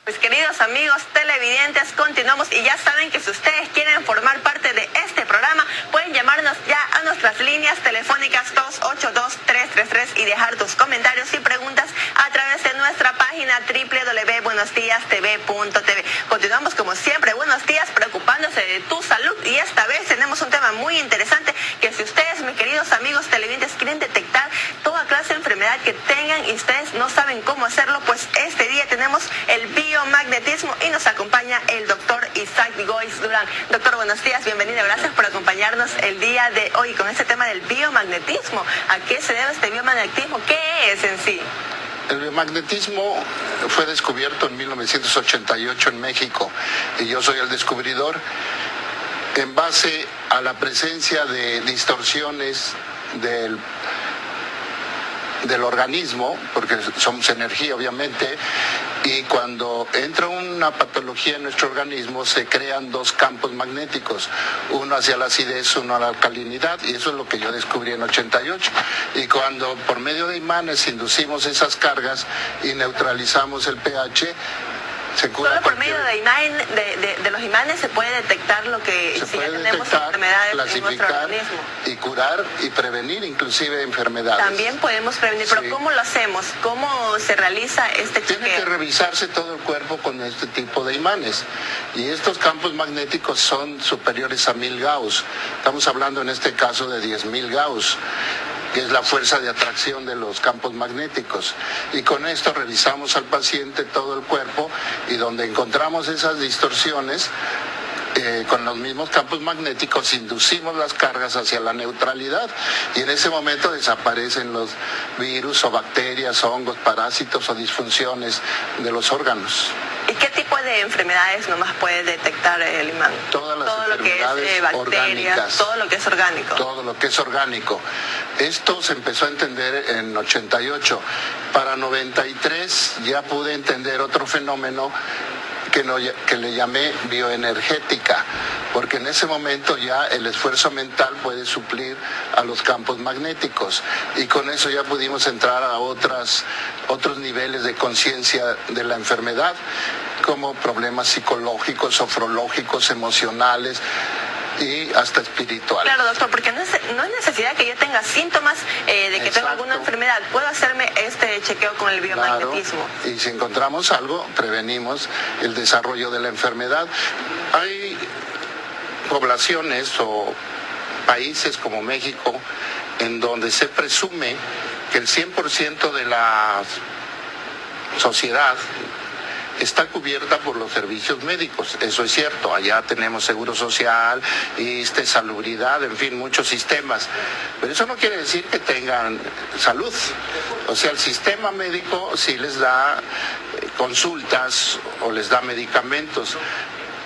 Pues queridos amigos televidentes, continuamos y ya saben que si ustedes quieren formar parte de este programa, pueden llamarnos ya a nuestras líneas telefónicas 282-333 y dejar tus comentarios y preguntas a través de nuestra página www.buenosdiastv.tv. Continuamos como siempre, buenos días, preocupándose de tu salud, y esta vez tenemos un tema muy interesante que si ustedes, mis queridos amigos televidentes, quieren detectar toda clase de enfermedad que tengan y ustedes no saben cómo hacerlo, pues este día tenemos el biomagnetismo y nos acompaña el doctor Isaac Goiz Durán. Doctor, buenos días, bienvenido, gracias por acompañarnos el día de hoy con este tema del biomagnetismo. ¿A qué se debe este biomagnetismo? ¿Qué es en sí? El biomagnetismo fue descubierto en 1988 en México y yo soy el descubridor en base a la presencia de distorsiones del organismo, porque somos energía obviamente, y cuando entra una patología en nuestro organismo se crean dos campos magnéticos, uno hacia la acidez, uno a la alcalinidad, y eso es lo que yo descubrí en 88. Y cuando por medio de imanes inducimos esas cargas y neutralizamos el pH, se cura. Solo por medio de los imanes se puede detectar lo que se si puede ya tenemos detectar, enfermedades en nuestro clasificar organismo. Y curar y prevenir inclusive enfermedades. También podemos prevenir, pero sí. ¿Cómo lo hacemos? ¿Cómo se realiza este chequeo? Tiene que revisarse todo el cuerpo con este tipo de imanes. Y estos campos magnéticos son superiores a 1000 Gauss. Estamos hablando en este caso de 10.000 Gauss, que es la fuerza de atracción de los campos magnéticos. Y con esto revisamos al paciente todo el cuerpo, y donde encontramos esas distorsiones, con los mismos campos magnéticos inducimos las cargas hacia la neutralidad, y en ese momento desaparecen los virus o bacterias, hongos, parásitos o disfunciones de los órganos. ¿Y qué tipo de enfermedades nomás puede detectar el imán? Todas las todo enfermedades lo que es bacterias, orgánicas. todo lo que es orgánico. Todo lo que es orgánico. Esto se empezó a entender en 88. Para 93 ya pude entender otro fenómeno que le llamé bioenergética, porque en ese momento ya el esfuerzo mental puede suplir a los campos magnéticos, y con eso ya pudimos entrar a otros niveles de conciencia de la enfermedad, como problemas psicológicos, sofrológicos, emocionales y hasta espirituales. Claro, doctor, porque no es necesidad que yo tenga síntomas de que tengo alguna enfermedad. Puedo hacerme este chequeo con el biomagnetismo. Claro, y si encontramos algo, prevenimos el desarrollo de la enfermedad. Hay poblaciones o países como México en donde se presume que el 100% de la sociedad está cubierta por los servicios médicos. Eso es cierto, allá tenemos seguro social, ISSSTE, salubridad, en fin, muchos sistemas. Pero eso no quiere decir que tengan salud. O sea, el sistema médico sí les da consultas o les da medicamentos.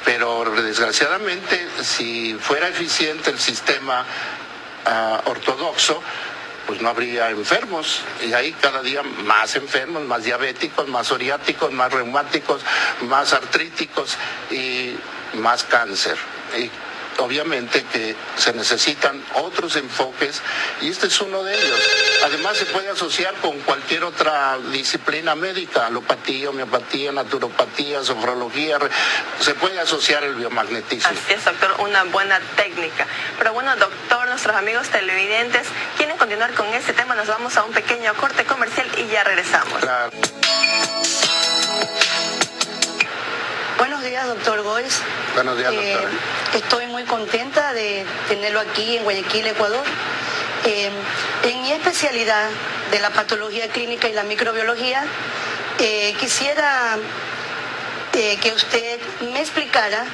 Pero desgraciadamente, si fuera eficiente el sistema ortodoxo, pues no habría enfermos, y hay cada día más enfermos, más diabéticos, más psoriáticos, más reumáticos, más artríticos y más cáncer. Y obviamente que se necesitan otros enfoques, y este es uno de ellos. Además se puede asociar con cualquier otra disciplina médica, alopatía, homeopatía, naturopatía, sofrología, se puede asociar el biomagnetismo. Así es, doctor, una buena técnica. Pero bueno, doctor, nuestros amigos televidentes quieren continuar con este tema, nos vamos a un pequeño corte comercial y ya regresamos. Claro. Buenos días, doctor Goiz. Buenos días, doctora. Estoy muy contenta de tenerlo aquí en Guayaquil, Ecuador. En mi especialidad de la patología clínica y la microbiología, quisiera que usted me explicara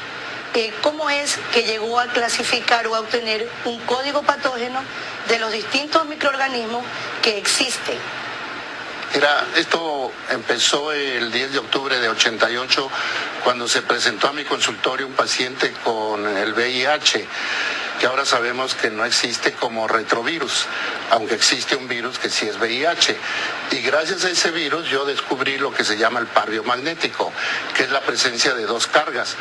cómo es que llegó a clasificar o a obtener un código patógeno de los distintos microorganismos que existen. Mira, esto empezó el 10 de octubre de 88, cuando se presentó a mi consultorio un paciente con el VIH, que ahora sabemos que no existe como retrovirus, aunque existe un virus que sí es VIH. Y gracias a ese virus yo descubrí lo que se llama el par biomagnético, que es la presencia de dos cargas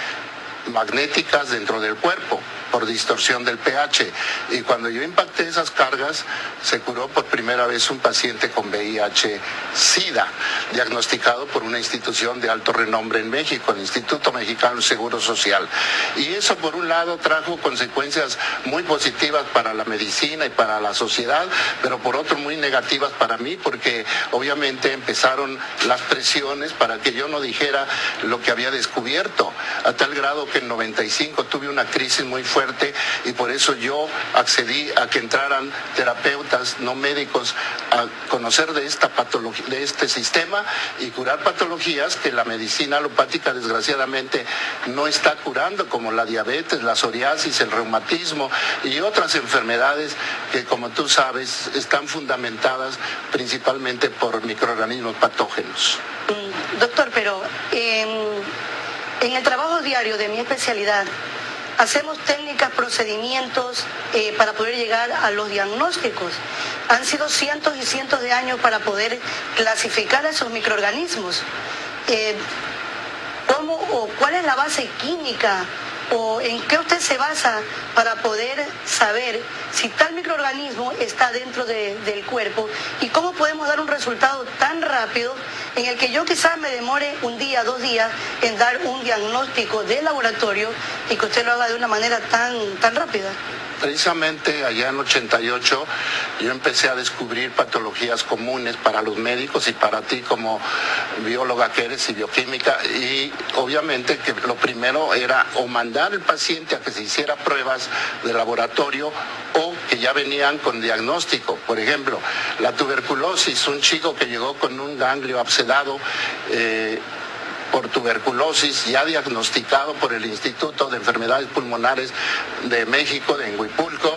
magnéticas dentro del cuerpo. por distorsión del pH. Y cuando yo impacté esas cargas, se curó por primera vez un paciente con VIH-Sida, diagnosticado por una institución de alto renombre en México, el Instituto Mexicano del Seguro Social. Y eso, por un lado, trajo consecuencias muy positivas para la medicina y para la sociedad, pero por otro muy negativas para mí, porque obviamente empezaron las presiones para que yo no dijera lo que había descubierto, a tal grado que en 95 tuve una crisis muy fuerte y por eso yo accedí a que entraran terapeutas no médicos a conocer de esta patología, de este sistema, y curar patologías que la medicina alopática desgraciadamente no está curando, como la diabetes, la psoriasis, el reumatismo y otras enfermedades que, como tú sabes, están fundamentadas principalmente por microorganismos patógenos. Doctor, pero en el trabajo diario de mi especialidad, hacemos técnicas, procedimientos para poder llegar a los diagnósticos. Han sido cientos y cientos de años para poder clasificar a esos microorganismos. ¿Cómo o cuál es la base química o en qué usted se basa para poder saber si tal microorganismo está dentro del cuerpo y cómo podemos dar un resultado tan rápido en el que yo quizás me demore un día, 2 días en dar un diagnóstico de laboratorio y que usted lo haga de una manera tan rápida? Precisamente allá en 88 yo empecé a descubrir patologías comunes para los médicos y para ti como bióloga que eres y bioquímica, y obviamente que lo primero era o mandar al paciente a que se hiciera pruebas de laboratorio o que ya venían con diagnóstico. Por ejemplo, la tuberculosis, un chico que llegó con un ganglio abscedado por tuberculosis, ya diagnosticado por el Instituto de Enfermedades Pulmonares de México, de Huipulco,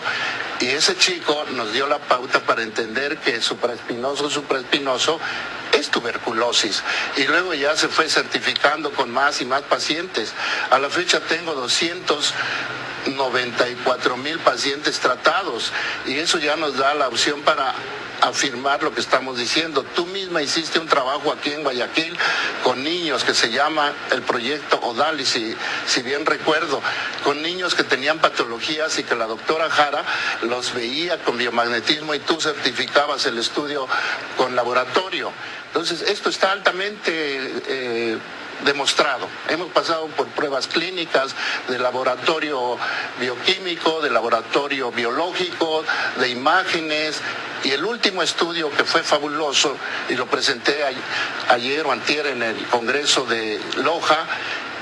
y ese chico nos dio la pauta para entender que supraespinoso es tuberculosis, y luego ya se fue certificando con más y más pacientes. A la fecha tengo 294,000 pacientes tratados, y eso ya nos da la opción para afirmar lo que estamos diciendo. Tú misma hiciste un trabajo aquí en Guayaquil con niños que se llama el proyecto ODALI, si bien recuerdo, con niños que tenían patologías y que la doctora Jara los veía con biomagnetismo y tú certificabas el estudio con laboratorio. Entonces, esto está altamente demostrado. Hemos pasado por pruebas clínicas de laboratorio bioquímico, de laboratorio biológico, de imágenes, y el último estudio que fue fabuloso, y lo presenté ayer o antier en el Congreso de Loja,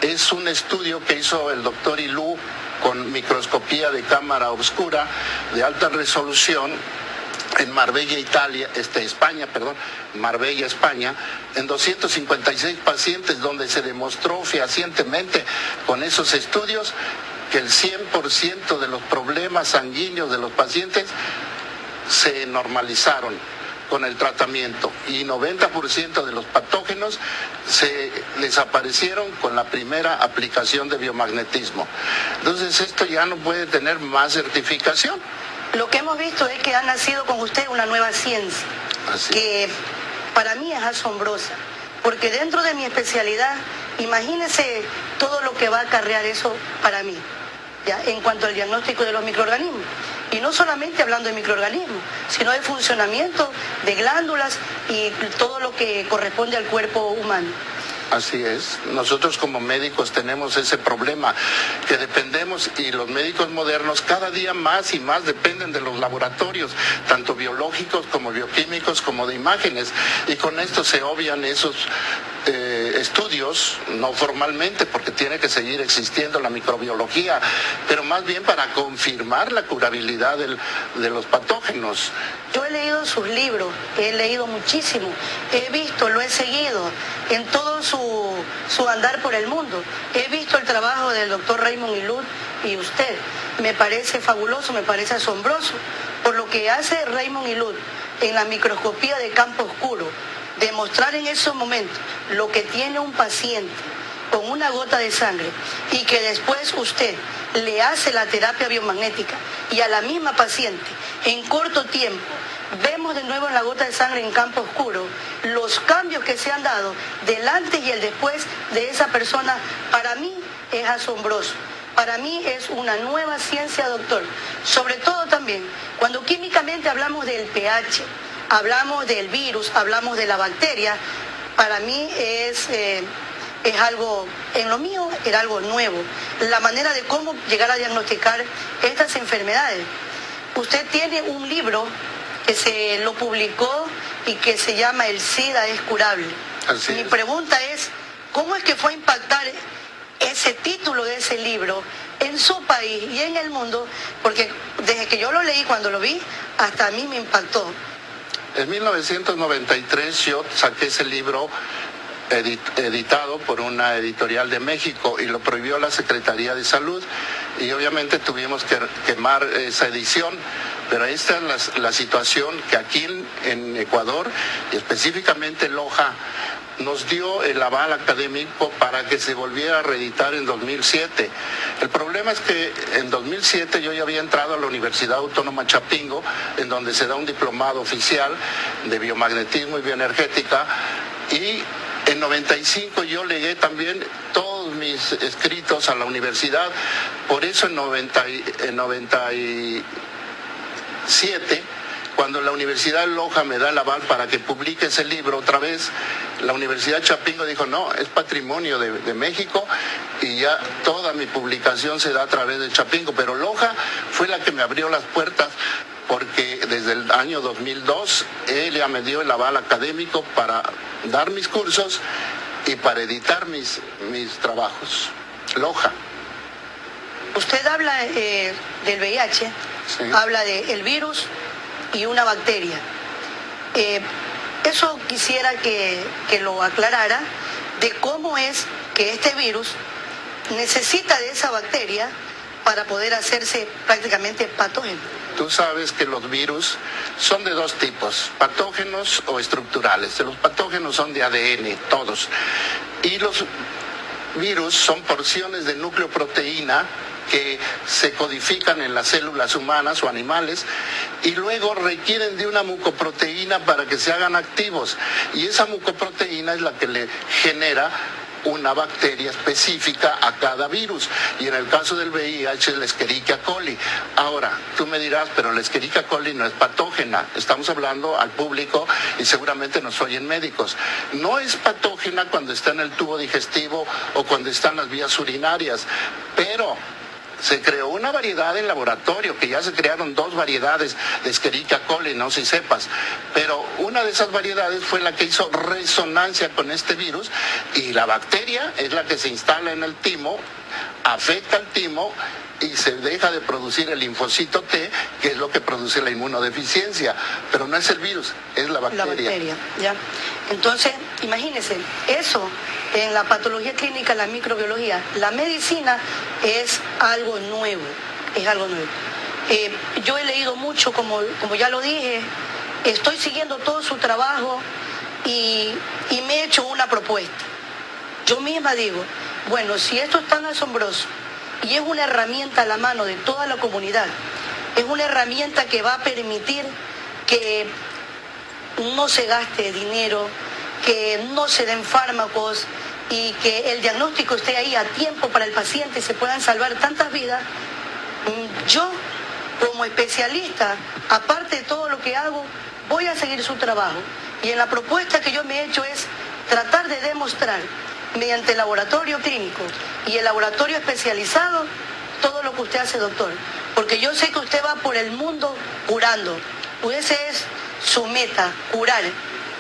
es un estudio que hizo el doctor Ilú con microscopía de cámara oscura de alta resolución en Marbella, España, en 256 pacientes, donde se demostró fehacientemente con esos estudios que el 100% de los problemas sanguíneos de los pacientes se normalizaron con el tratamiento y 90% de los patógenos se desaparecieron con la primera aplicación de biomagnetismo. Entonces esto ya no puede tener más certificación. Lo que hemos visto es que ha nacido con usted una nueva ciencia, que para mí es asombrosa, porque dentro de mi especialidad, imagínese todo lo que va a acarrear eso para mí, ¿ya? En cuanto al diagnóstico de los microorganismos. Y no solamente hablando de microorganismos, sino de funcionamiento de glándulas y todo lo que corresponde al cuerpo humano. Así es. Nosotros como médicos tenemos ese problema, que dependemos, y los médicos modernos cada día más y más dependen de los laboratorios, tanto biológicos como bioquímicos como de imágenes, y con esto se obvian esos estudios, no formalmente, porque tiene que seguir existiendo la microbiología, pero más bien para confirmar la curabilidad de los patógenos. Yo he leído sus libros, he leído muchísimo, he visto, lo he seguido en todo su andar por el mundo. He visto el trabajo del doctor Raymond Ilud y usted. Me parece fabuloso, me parece asombroso, por lo que hace Raymond Ilud en la microscopía de campo oscuro, demostrar en esos momentos lo que tiene un paciente con una gota de sangre y que después usted le hace la terapia biomagnética y a la misma paciente en corto tiempo vemos de nuevo en la gota de sangre en campo oscuro los cambios que se han dado del antes y el después de esa persona. Para mí es asombroso. para mí es una nueva ciencia, doctor. Sobre todo también, cuando químicamente hablamos del pH, hablamos del virus, hablamos de la bacteria, para mí es algo, en lo mío era algo nuevo. La manera de cómo llegar a diagnosticar estas enfermedades. Usted tiene un libro que se lo publicó y que se llama El SIDA es curable. Mi pregunta es, ¿cómo es que fue a impactar ese título de ese libro en su país y en el mundo? Porque desde que yo lo leí, cuando lo vi, hasta a mí me impactó. En 1993 yo saqué ese libro editado por una editorial de México y lo prohibió la Secretaría de Salud y obviamente tuvimos que quemar esa edición, pero esta es la situación que aquí en Ecuador y específicamente Loja nos dio el aval académico para que se volviera a reeditar en 2007. El problema es que en 2007 yo ya había entrado a la Universidad Autónoma Chapingo, en donde se da un diplomado oficial de biomagnetismo y bioenergética, y en 95 yo legué también todos mis escritos a la universidad. Por eso en 97, cuando la Universidad de Loja me da el aval para que publique ese libro otra vez, la Universidad Chapingo dijo, no, es patrimonio de México y ya toda mi publicación se da a través de Chapingo. Pero Loja fue la que me abrió las puertas porque desde el año 2002 él ya me dio el aval académico para dar mis cursos y para editar mis trabajos. Loja. Usted habla del VIH, sí. Habla del virus y una bacteria. Eso quisiera que lo aclarara, de cómo es que este virus necesita de esa bacteria para poder hacerse prácticamente patógeno. Tú sabes que los virus son de dos tipos, patógenos o estructurales. Los patógenos son de ADN, todos. Y los virus son porciones de nucleoproteína que se codifican en las células humanas o animales y luego requieren de una mucoproteína para que se hagan activos. Y esa mucoproteína es la que le genera una bacteria específica a cada virus. Y en el caso del VIH es la Escherichia coli. Ahora, tú me dirás, pero la Escherichia coli no es patógena. Estamos hablando al público y seguramente nos oyen médicos. No es patógena cuando está en el tubo digestivo o cuando está en las vías urinarias, pero se creó una variedad en laboratorio, que ya se crearon 2 variedades de Escherichia coli, no sé si sepas, pero una de esas variedades fue la que hizo resonancia con este virus y la bacteria es la que se instala en el timo, afecta al timo y se deja de producir el linfocito T, que es lo que produce la inmunodeficiencia, pero no es el virus, es la bacteria. La bacteria, ya. Entonces, imagínense, eso en la patología clínica, la microbiología, la medicina es algo nuevo, es algo nuevo. Yo he leído mucho, como ya lo dije, estoy siguiendo todo su trabajo y me he hecho una propuesta. Yo misma digo, bueno, si esto es tan asombroso y es una herramienta a la mano de toda la comunidad, es una herramienta que va a permitir que no se gaste dinero, que no se den fármacos y que el diagnóstico esté ahí a tiempo para el paciente y se puedan salvar tantas vidas. Yo, como especialista, aparte de todo lo que hago, voy a seguir su trabajo. Y en la propuesta que yo me he hecho es tratar de demostrar mediante el laboratorio clínico y el laboratorio especializado todo lo que usted hace, doctor. Porque yo sé que usted va por el mundo curando. Esa es su meta, curar.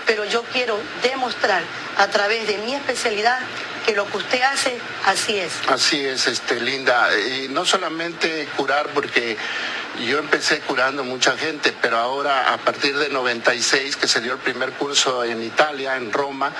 Pero yo quiero demostrar a través de mi especialidad que lo que usted hace, así es. Así es, Linda. Y no solamente curar, porque yo empecé curando mucha gente, pero ahora a partir de 96, que se dio el primer curso en Italia, en Roma,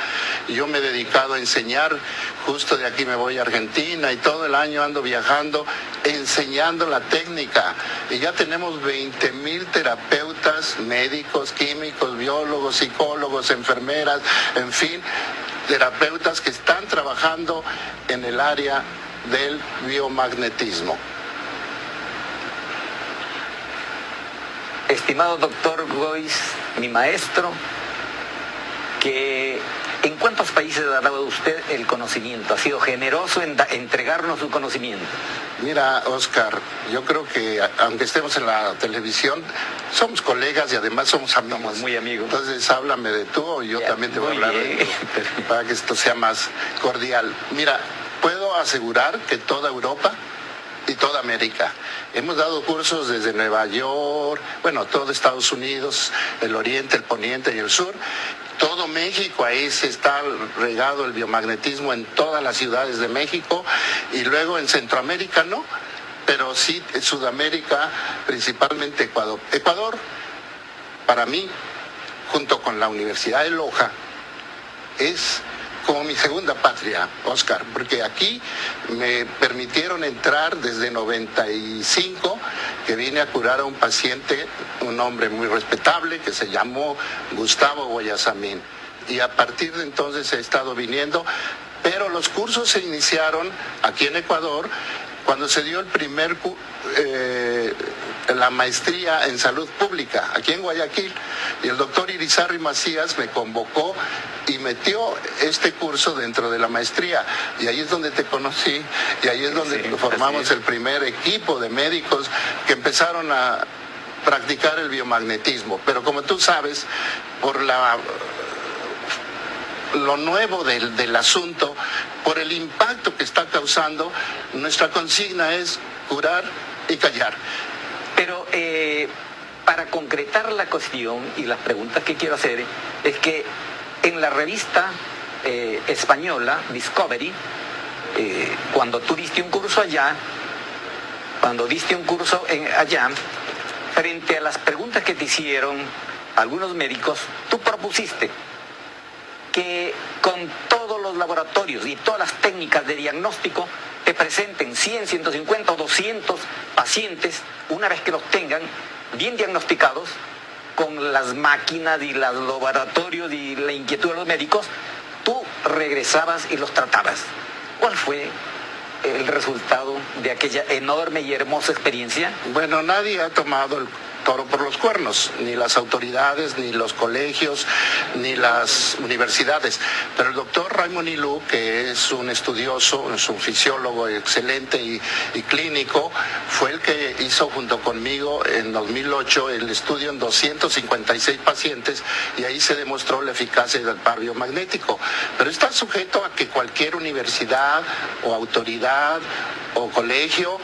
yo me he dedicado a enseñar. Justo de aquí me voy a Argentina y todo el año ando viajando, enseñando la técnica. Y ya tenemos 20,000 terapeutas, médicos, químicos, biólogos, psicólogos, enfermeras, en fin, terapeutas que están trabajando en el área del biomagnetismo. Estimado doctor Gois, mi maestro, que ¿En cuántos países ha dado usted el conocimiento? ¿Ha sido generoso en entregarnos su conocimiento? Mira, Oscar, yo creo que aunque estemos en la televisión, somos colegas y además somos amigos. Somos muy amigos. Entonces háblame de tú y yo también te voy a hablar de tú, para que esto sea más cordial. Mira, puedo asegurar que toda Europa y toda América. Hemos dado cursos desde Nueva York, bueno, todo Estados Unidos, el oriente, el poniente y el sur. Todo México, ahí se está regado el biomagnetismo en todas las ciudades de México, y luego en Centroamérica no, pero sí en Sudamérica, principalmente Ecuador. Ecuador, para mí, junto con la Universidad de Loja, es como mi segunda patria, Oscar, porque aquí me permitieron entrar desde 95, que vine a curar a un paciente, un hombre muy respetable, que se llamó Gustavo Guayasamín. Y a partir de entonces he estado viniendo, pero los cursos se iniciaron aquí en Ecuador, cuando se dio el primer la maestría en salud pública, aquí en Guayaquil, y el doctor Irizarry Macías me convocó y metió este curso dentro de la maestría, y ahí es donde te conocí, y ahí es donde formamos el primer equipo de médicos que empezaron a practicar el biomagnetismo. Pero como tú sabes, por lo nuevo del asunto, por el impacto que está causando, nuestra consigna es curar y callar. Pero para concretar la cuestión y las preguntas que quiero hacer, es que en la revista española Discovery, cuando tú diste un curso allá, frente a las preguntas que te hicieron algunos médicos, tú propusiste que con todos los laboratorios y todas las técnicas de diagnóstico te presenten 100, 150 o 200 pacientes, una vez que los tengan bien diagnosticados, con las máquinas y los laboratorios y la inquietud de los médicos, tú regresabas y los tratabas. ¿Cuál fue el resultado de aquella enorme y hermosa experiencia? Bueno, nadie ha tomado el toro por los cuernos, ni las autoridades, ni los colegios, ni las universidades. Pero el doctor Raymond Ilú, que es un estudioso, es un fisiólogo excelente y clínico, fue el que hizo junto conmigo en 2008 el estudio en 256 pacientes, y ahí se demostró la eficacia del par biomagnético. Pero está sujeto a que cualquier universidad o autoridad o colegio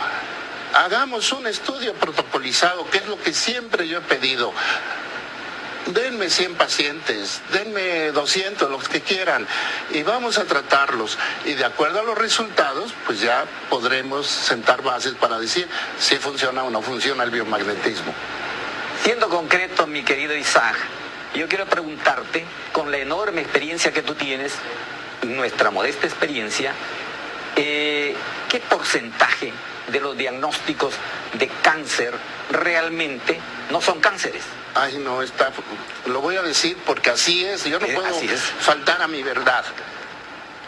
hagamos un estudio protocolizado, que es lo que siempre yo he pedido. Denme 100 pacientes, denme 200, los que quieran, y vamos a tratarlos. Y de acuerdo a los resultados, pues ya podremos sentar bases para decir si funciona o no funciona el biomagnetismo. Siendo concreto, mi querido Isaac, yo quiero preguntarte, con la enorme experiencia que tú tienes, nuestra modesta experiencia, ¿qué porcentaje de los diagnósticos de cáncer realmente no son cánceres? Ay, no, lo voy a decir porque así es, yo no puedo faltar a mi verdad.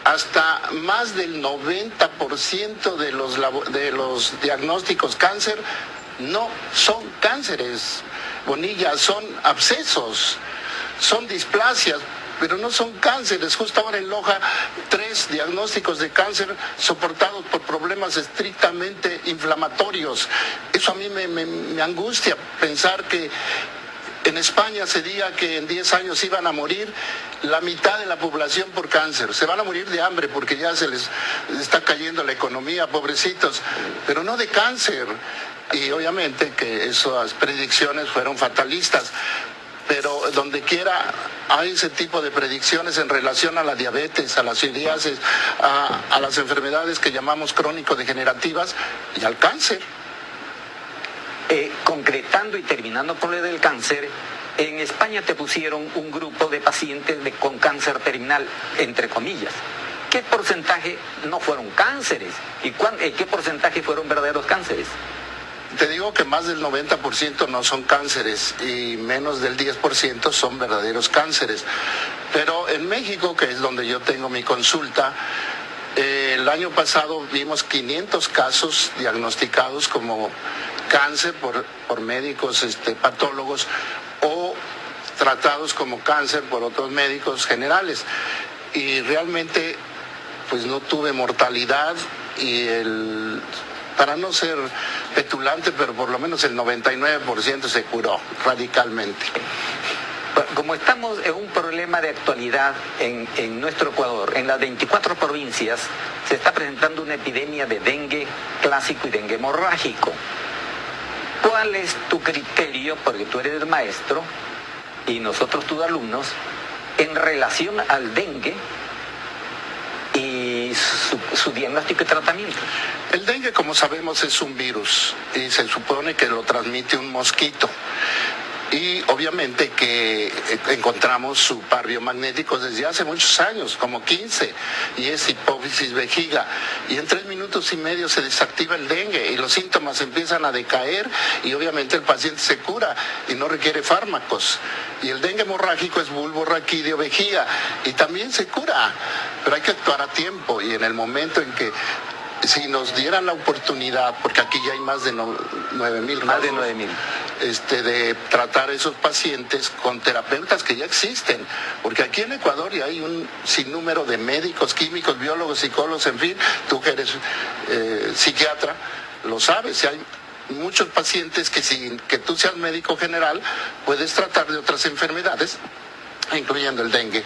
Hasta más del 90% de los diagnósticos cáncer no son cánceres, Bonilla, son abscesos, son displasias, pero no son cánceres. Justo ahora en Loja, 3 diagnósticos de cáncer soportados por problemas estrictamente inflamatorios. Eso a mí me angustia pensar que en España se diga que en 10 años iban a morir la mitad de la población por cáncer. Se van a morir de hambre porque ya se les está cayendo la economía, pobrecitos, pero no de cáncer. Y obviamente que esas predicciones fueron fatalistas. Pero donde quiera hay ese tipo de predicciones en relación a la diabetes, a la psoriasis, a las enfermedades que llamamos crónico-degenerativas y al cáncer. Concretando y terminando por lo del cáncer, en España te pusieron un grupo de pacientes con cáncer terminal, entre comillas. ¿Qué porcentaje no fueron cánceres? ¿Y qué porcentaje fueron verdaderos cánceres? Te digo que más del 90% no son cánceres y menos del 10% son verdaderos cánceres. Pero en México, que es donde yo tengo mi consulta, el año pasado vimos 500 casos diagnosticados como cáncer por médicos patólogos o tratados como cáncer por otros médicos generales. y realmente pues no tuve mortalidad y para no ser petulante, pero por lo menos el 99% se curó radicalmente. Como estamos en un problema de actualidad en nuestro Ecuador, en las 24 provincias se está presentando una epidemia de dengue clásico y dengue hemorrágico. ¿Cuál es tu criterio, porque tú eres el maestro y nosotros tus alumnos, en relación al dengue y su diagnóstico y tratamiento? El dengue, como sabemos, es un virus y se supone que lo transmite un mosquito. Y obviamente que encontramos su par biomagnético desde hace muchos años, como 15, y es hipófisis vejiga. Y en 3 minutos y medio se desactiva el dengue y los síntomas empiezan a decaer y obviamente el paciente se cura y no requiere fármacos. Y el dengue hemorrágico es bulbo raquídeo vejiga y también se cura, pero hay que actuar a tiempo y en el momento en que si nos dieran la oportunidad, porque aquí ya hay más de 9,000 Más de 9,000. De tratar a esos pacientes con terapeutas que ya existen, porque aquí en Ecuador ya hay un sinnúmero de médicos, químicos, biólogos, psicólogos, en fin, tú que eres psiquiatra, lo sabes, hay muchos pacientes que sin que tú seas médico general puedes tratar de otras enfermedades, incluyendo el dengue.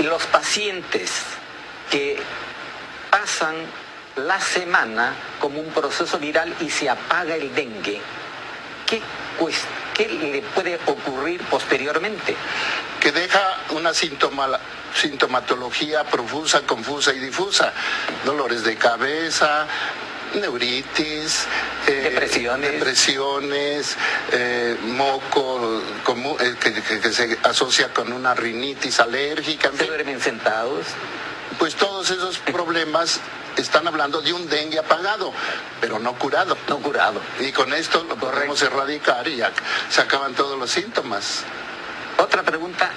Los pacientes que pasan la semana como un proceso viral y se apaga el dengue, ¿qué le puede ocurrir posteriormente? Que deja una sintomatología profusa, confusa y difusa. Dolores de cabeza, neuritis, depresiones, moco que se asocia con una rinitis alérgica. ¿Se duermen sentados? Pues todos esos problemas están hablando de un dengue apagado, pero no curado. No curado. Y con esto lo podemos erradicar y ya se acaban todos los síntomas. Otra pregunta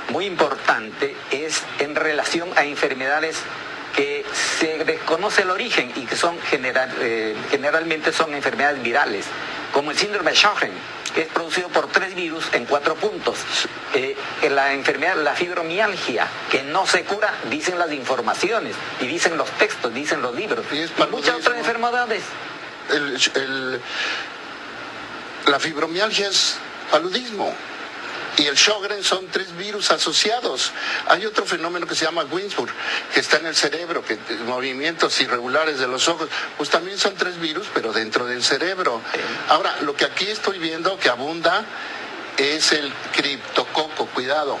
muy importante es en relación a enfermedades que se desconoce el origen y que son generalmente son enfermedades virales, como el síndrome de Sjögren, que es producido por 3 virus en 4 puntos. La enfermedad, la fibromialgia, que no se cura, dicen las informaciones, y dicen los textos, dicen los libros, y muchas otras enfermedades. La fibromialgia es paludismo. Y el Sjögren son 3 virus asociados. Hay otro fenómeno que se llama Winsburg, que está en el cerebro, que movimientos irregulares de los ojos, pues también son 3 virus, pero dentro del cerebro. Ahora, lo que aquí estoy viendo que abunda es el criptococo, cuidado.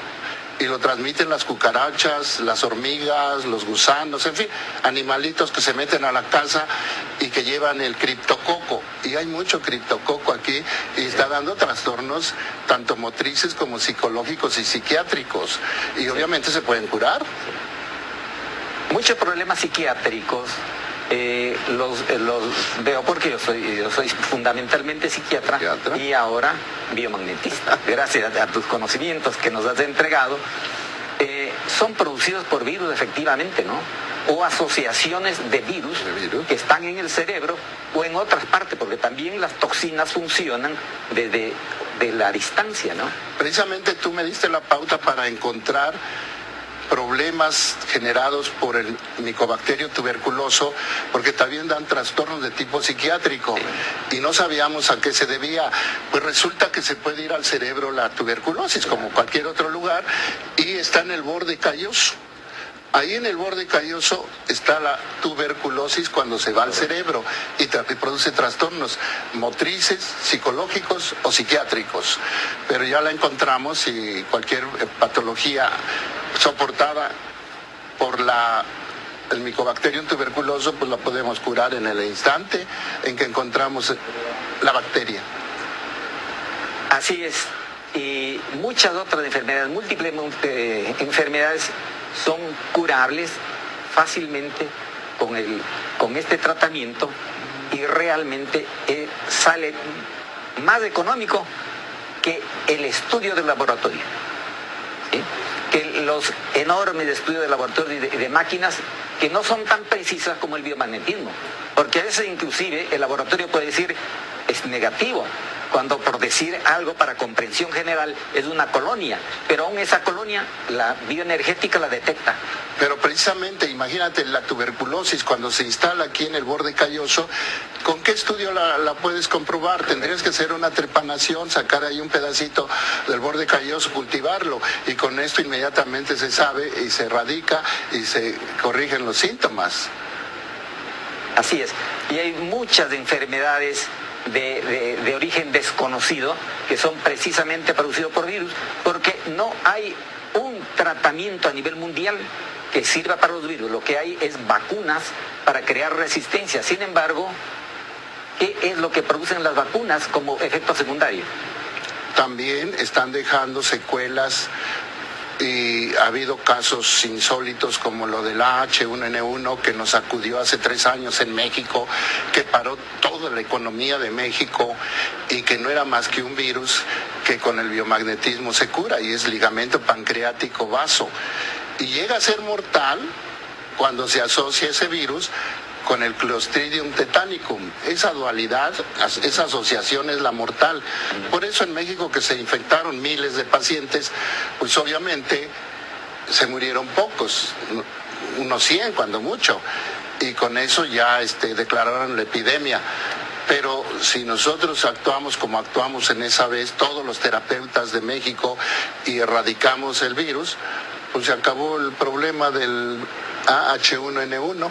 Y lo transmiten las cucarachas, las hormigas, los gusanos, en fin, animalitos que se meten a la casa y que llevan el criptococo. Y hay mucho criptococo aquí y está dando trastornos tanto motrices como psicológicos y psiquiátricos. Y obviamente se pueden curar. Muchos problemas psiquiátricos los veo porque yo soy fundamentalmente psiquiatra y ahora biomagnetista. Gracias a tus conocimientos que nos has entregado, son producidos por virus efectivamente, ¿no? O asociaciones de virus que están en el cerebro o en otras partes, porque también las toxinas funcionan desde la distancia, ¿no? Precisamente tú me diste la pauta para encontrar problemas generados por el micobacterio tuberculoso, porque también dan trastornos de tipo psiquiátrico y no sabíamos a qué se debía. Pues resulta que se puede ir al cerebro la tuberculosis como cualquier otro lugar y está en el borde calloso. Ahí en el borde calloso está la tuberculosis cuando se va al cerebro y produce trastornos motrices, psicológicos o psiquiátricos. Pero ya la encontramos y cualquier patología soportada por el micobacterium tuberculoso, pues la podemos curar en el instante en que encontramos la bacteria. Así es. Y muchas otras enfermedades, múltiples enfermedades son curables fácilmente con este tratamiento y realmente sale más económico que el estudio del laboratorio, ¿sí? Que los enormes estudios de laboratorio y de máquinas que no son tan precisas como el biomagnetismo, porque a veces inclusive el laboratorio puede decir es negativo, cuando, por decir algo para comprensión general, es una colonia, pero aún esa colonia, la bioenergética la detecta. Pero precisamente, imagínate la tuberculosis cuando se instala aquí en el borde calloso, ¿con qué estudio la puedes comprobar? Tendrías que hacer una trepanación, sacar ahí un pedacito del borde calloso, cultivarlo, y con esto inmediatamente se sabe y se erradica y se corrigen los síntomas. Así es, y hay muchas enfermedades de origen desconocido que son precisamente producidos por virus, porque no hay un tratamiento a nivel mundial que sirva para los virus. Lo que hay es vacunas para crear resistencia. Sin embargo, ¿qué es lo que producen las vacunas como efecto secundario? También están dejando secuelas y ha habido casos insólitos como lo del H1N1 que nos sacudió hace 3 años en México, que paró toda la economía de México y que no era más que un virus que con el biomagnetismo se cura, y es ligamento pancreático vaso. Y llega a ser mortal cuando se asocia ese virus con el Clostridium tetanicum. Esa dualidad, esa asociación es la mortal. Por eso en México, que se infectaron miles de pacientes, pues obviamente se murieron pocos, unos 100 cuando mucho, y con eso ya declararon la epidemia. Pero si nosotros actuamos como actuamos en esa vez, todos los terapeutas de México, y erradicamos el virus, pues se acabó el problema del H1N1.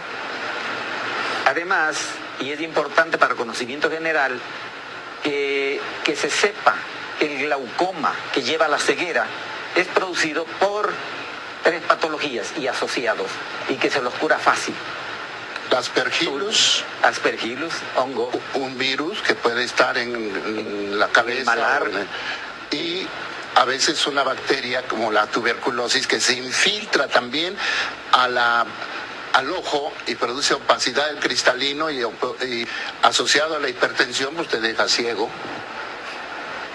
Además, y es importante para conocimiento general, que se sepa que el glaucoma que lleva a la ceguera es producido por 3 patologías y asociados, y que se los cura fácil. Aspergillus, hongo. Un virus que puede estar en la cabeza. Malar. Y a veces una bacteria como la tuberculosis que se infiltra también al ojo y produce opacidad del cristalino, y asociado a la hipertensión pues te deja ciego.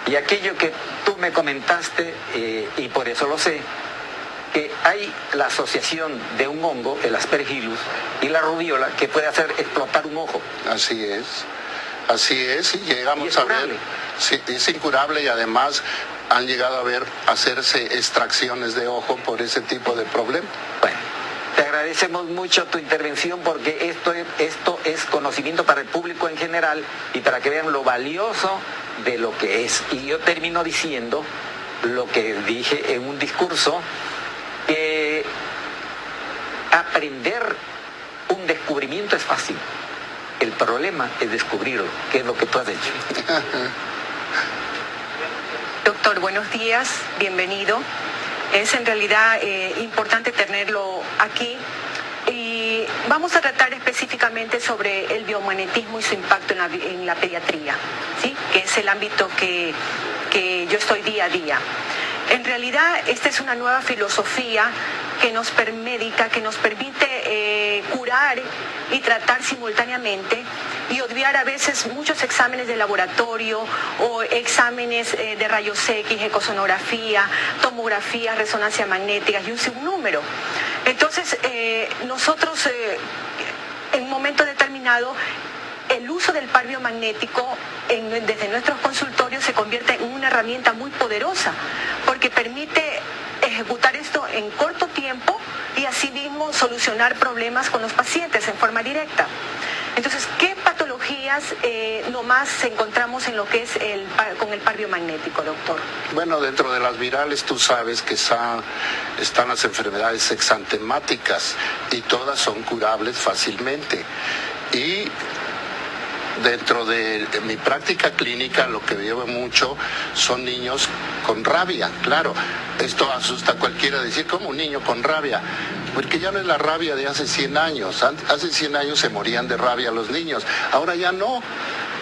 Y aquello que tú me comentaste, y por eso lo sé, que hay la asociación de un hongo, el Aspergillus, y la rubiola, que puede hacer explotar un ojo. Así es, y llegamos a ver, sí, es incurable, y además han llegado a hacerse extracciones de ojo por ese tipo de problema. Bueno, te agradecemos mucho tu intervención, porque esto es conocimiento para el público en general y para que vean lo valioso de lo que es. Y yo termino diciendo lo que dije en un discurso, que aprender un descubrimiento es fácil. El problema es descubrirlo, que es lo que tú has hecho. Doctor, buenos días, bienvenido. Es en realidad importante tenerlo aquí, y vamos a tratar específicamente sobre el biomagnetismo y su impacto en la pediatría, ¿sí? Que es el ámbito que yo estoy día a día. En realidad, esta es una nueva filosofía que nos permite curar y tratar simultáneamente, y obviar a veces muchos exámenes de laboratorio o exámenes de rayos X, ecosonografía, tomografía, resonancia magnética y un sinnúmero. Entonces, nosotros en un momento determinado, el uso del par biomagnético desde nuestros consultorios se convierte en una herramienta muy poderosa, porque permite ejecutar esto en corto tiempo y asimismo solucionar problemas con los pacientes en forma directa. Entonces, ¿qué patologías nomás encontramos en lo que es con el par biomagnético, doctor? Bueno, dentro de las virales tú sabes que están las enfermedades exantemáticas, y todas son curables fácilmente. Y dentro de mi práctica clínica, lo que veo mucho son niños con rabia. Claro, esto asusta a cualquiera, decir, ¿cómo un niño con rabia? Porque ya no es la rabia de hace 100 años. Hace 100 años se morían de rabia los niños, ahora ya no.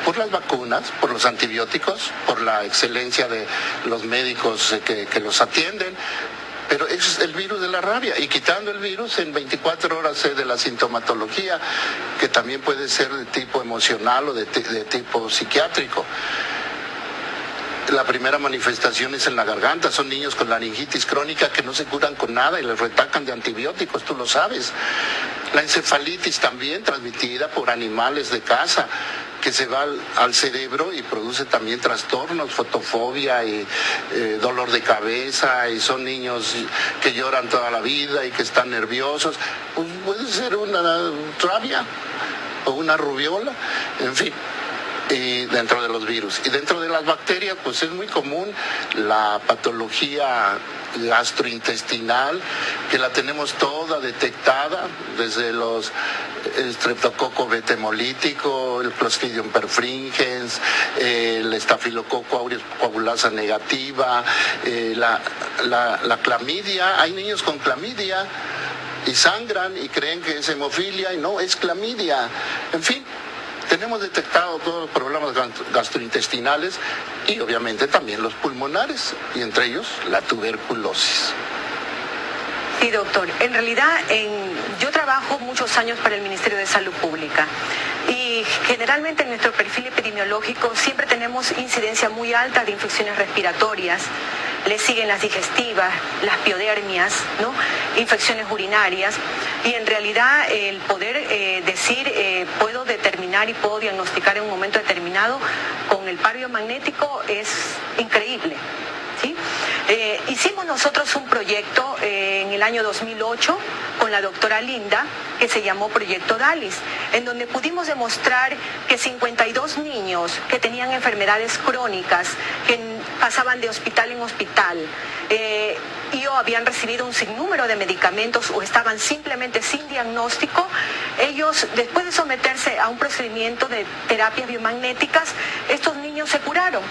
Por las vacunas, por los antibióticos, por la excelencia de los médicos que los atienden. Pero eso es el virus de la rabia, y quitando el virus en 24 horas de la sintomatología, que también puede ser de tipo emocional o de tipo psiquiátrico. La primera manifestación es en la garganta, son niños con laringitis crónica que no se curan con nada y les retacan de antibióticos, tú lo sabes. La encefalitis también transmitida por animales de casa, que se va al cerebro y produce también trastornos, fotofobia y dolor de cabeza, y son niños que lloran toda la vida y que están nerviosos. Pues puede ser una rabia o una rubiola, en fin. Y dentro de los virus. Y dentro de las bacterias, pues es muy común la patología gastrointestinal, que la tenemos toda detectada, desde los Streptococcus beta-hemolítico, el Clostridium perfringens, el Staphylococcus aureus coagulasa negativa, la clamidia. Hay niños con clamidia y sangran y creen que es hemofilia y no, es clamidia. En fin, tenemos detectado todos los problemas gastrointestinales y obviamente también los pulmonares, y entre ellos la tuberculosis. Sí, doctor. En realidad, yo trabajo muchos años para el Ministerio de Salud Pública y generalmente en nuestro perfil epidemiológico siempre tenemos incidencia muy alta de infecciones respiratorias. Le siguen las digestivas, las piodermias, ¿no? Infecciones urinarias, y en realidad el poder decir puedo determinar y puedo diagnosticar en un momento determinado con el par biomagnético es increíble, ¿sí? Hicimos nosotros un proyecto en el año 2008 con la doctora Linda, que se llamó Proyecto DALIS, en donde pudimos demostrar que 52 niños que tenían enfermedades crónicas, que pasaban de hospital en hospital, y o habían recibido un sinnúmero de medicamentos o estaban simplemente sin diagnóstico, ellos, después de someterse a un procedimiento de terapias biomagnéticas, estos niños se curaron.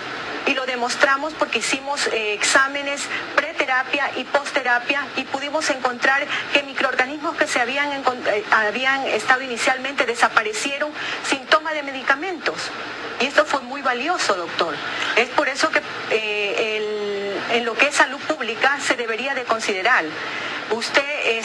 Y lo demostramos porque hicimos exámenes preterapia y postterapia y pudimos encontrar que microorganismos que se habían estado inicialmente desaparecieron sin toma de medicamentos. Y esto fue muy valioso, doctor. Es por eso que en lo que es salud pública se debería de considerar. Usted,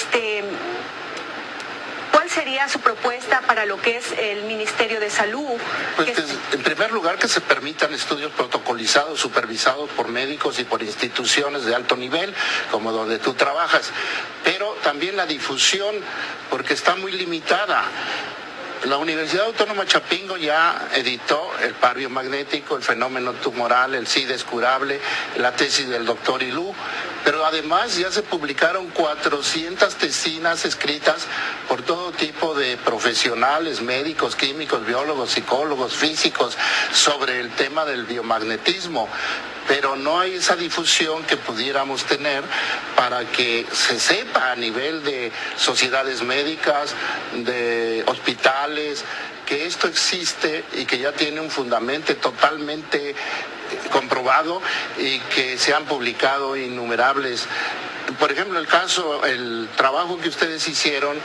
¿cuál sería su propuesta para lo que es el Ministerio de Salud? Pues en primer lugar, que se permitan estudios protocolizados, supervisados por médicos y por instituciones de alto nivel, como donde tú trabajas, pero también la difusión, porque está muy limitada. La Universidad Autónoma Chapingo ya editó el par biomagnético, el fenómeno tumoral, el SIDA es curable, la tesis del doctor Ilú, pero además ya se publicaron 400 tesinas escritas por todo tipo de profesionales, médicos, químicos, biólogos, psicólogos, físicos, sobre el tema del biomagnetismo. Pero no hay esa difusión que pudiéramos tener para que se sepa a nivel de sociedades médicas, de hospitales, que esto existe y que ya tiene un fundamento totalmente comprobado y que se han publicado innumerables. Por ejemplo, el trabajo que ustedes hicieron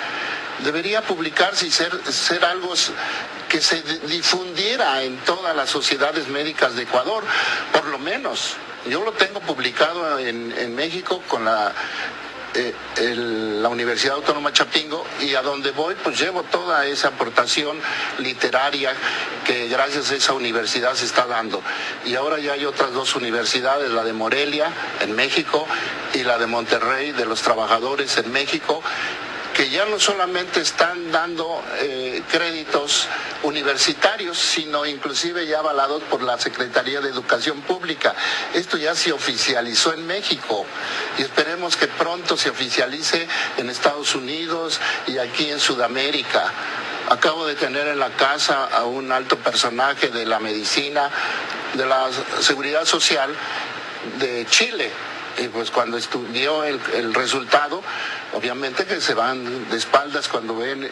debería publicarse y ser algo que se difundiera en todas las sociedades médicas de Ecuador, por lo menos. Yo lo tengo publicado en México con la Universidad Autónoma Chapingo, y a donde voy pues llevo toda esa aportación literaria que gracias a esa universidad se está dando. Y ahora ya hay otras dos universidades, la de Morelia en México y la de Monterrey de los trabajadores en México, que ya no solamente están dando créditos universitarios, sino inclusive ya avalados por la Secretaría de Educación Pública. Esto ya se oficializó en México y esperemos que pronto se oficialice en Estados Unidos y aquí en Sudamérica. Acabo de tener en la casa a un alto personaje de la medicina, de la seguridad social de Chile. Y pues cuando estudió el resultado, obviamente que se van de espaldas cuando ven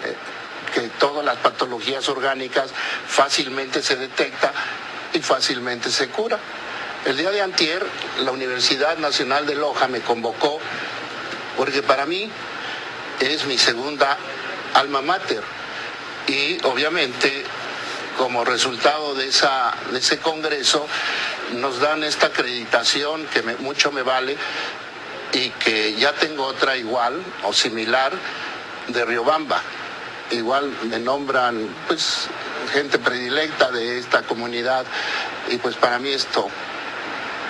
que todas las patologías orgánicas fácilmente se detecta y fácilmente se cura. El día de antier, la Universidad Nacional de Loja me convocó porque para mí es mi segunda alma mater y obviamente como resultado de ese congreso nos dan esta acreditación que mucho me vale, y que ya tengo otra igual o similar de Riobamba. Igual me nombran pues gente predilecta de esta comunidad y pues para mí esto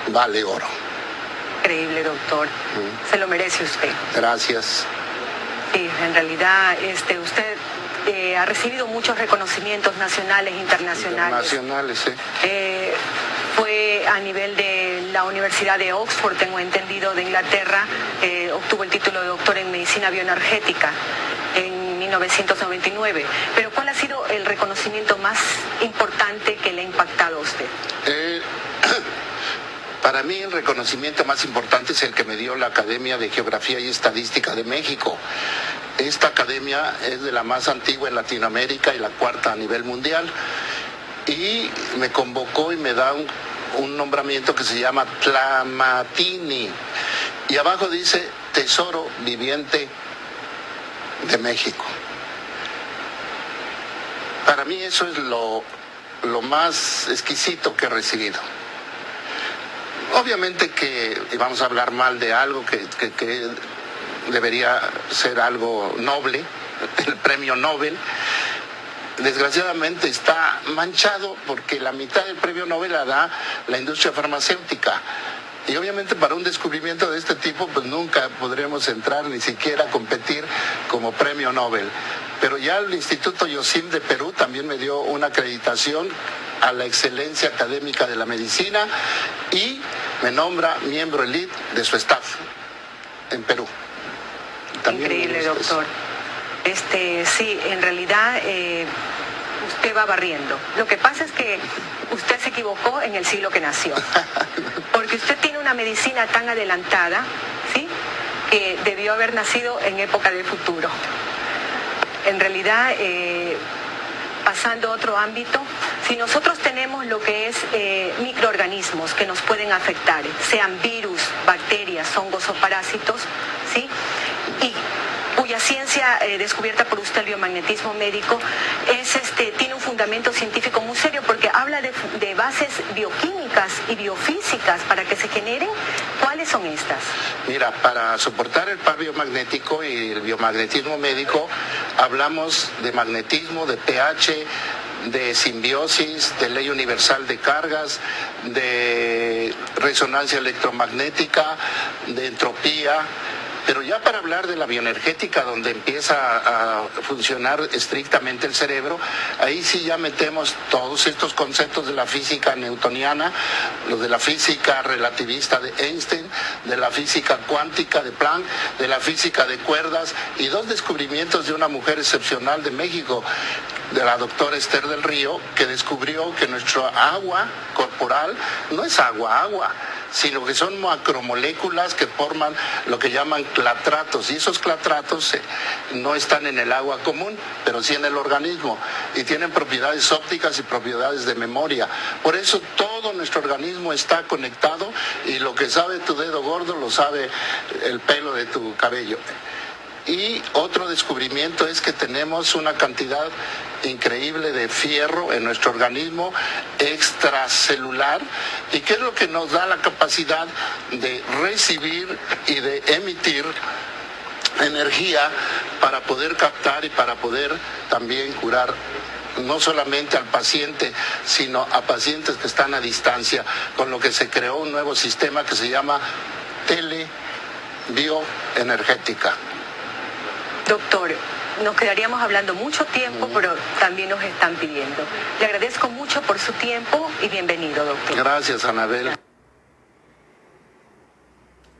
vale oro. Increíble, doctor. Se lo merece usted. Gracias. Sí, en realidad usted ha recibido muchos reconocimientos nacionales e internacionales. Internacionales, sí. Fue a nivel de la Universidad de Oxford, tengo entendido, de Inglaterra, obtuvo el título de doctor en medicina bioenergética en 1999. Pero ¿cuál ha sido el reconocimiento más importante que le ha impactado a usted? Para mí el reconocimiento más importante es el que me dio la Academia de Geografía y Estadística de México. Esta academia es de la más antigua en Latinoamérica y la cuarta a nivel mundial. Y me convocó y me da un nombramiento que se llama Tlamatini. Y abajo dice Tesoro Viviente de México. Para mí eso es lo más exquisito que he recibido. Obviamente que vamos a hablar mal de algo que debería ser algo noble, el premio Nobel. Desgraciadamente está manchado porque la mitad del premio Nobel la da la industria farmacéutica. Y obviamente para un descubrimiento de este tipo pues nunca podremos entrar ni siquiera a competir como premio Nobel. Pero ya el Instituto Yosim de Perú también me dio una acreditación a la excelencia académica de la medicina y me nombra miembro elite de su staff en Perú. También increíble, doctor. Sí, en realidad usted va barriendo. Lo que pasa es que usted se equivocó en el siglo que nació. Porque usted tiene una medicina tan adelantada, ¿sí?, que debió haber nacido en época del futuro. En realidad, pasando a otro ámbito, si nosotros tenemos lo que es microorganismos que nos pueden afectar, sean virus, bacterias, hongos o parásitos, ¿sí?, y cuya ciencia descubierta por usted, el biomagnetismo médico, tiene un fundamento científico muy serio porque habla de bases bioquímicas y biofísicas para que se generen. ¿Cuáles son estas? Mira, para soportar el par biomagnético y el biomagnetismo médico, hablamos de magnetismo, de pH, de simbiosis, de ley universal de cargas, de resonancia electromagnética, de entropía. Pero ya para hablar de la bioenergética, donde empieza a funcionar estrictamente el cerebro, ahí sí ya metemos todos estos conceptos de la física newtoniana, los de la física relativista de Einstein, de la física cuántica de Planck, de la física de cuerdas y dos descubrimientos de una mujer excepcional de México, de la doctora Esther del Río, que descubrió que nuestra agua corporal no es agua, sino que son macromoléculas que forman lo que llaman clatratos, y esos clatratos no están en el agua común, pero sí en el organismo, y tienen propiedades ópticas y propiedades de memoria. Por eso todo nuestro organismo está conectado, y lo que sabe tu dedo gordo lo sabe el pelo de tu cabello. Y otro descubrimiento es que tenemos una cantidad increíble de fierro en nuestro organismo extracelular, y que es lo que nos da la capacidad de recibir y de emitir energía para poder captar y para poder también curar no solamente al paciente, sino a pacientes que están a distancia, con lo que se creó un nuevo sistema que se llama telebioenergética. Doctor, nos quedaríamos hablando mucho tiempo, pero también nos están pidiendo. Le agradezco mucho por su tiempo y bienvenido, doctor. Gracias, Anabel.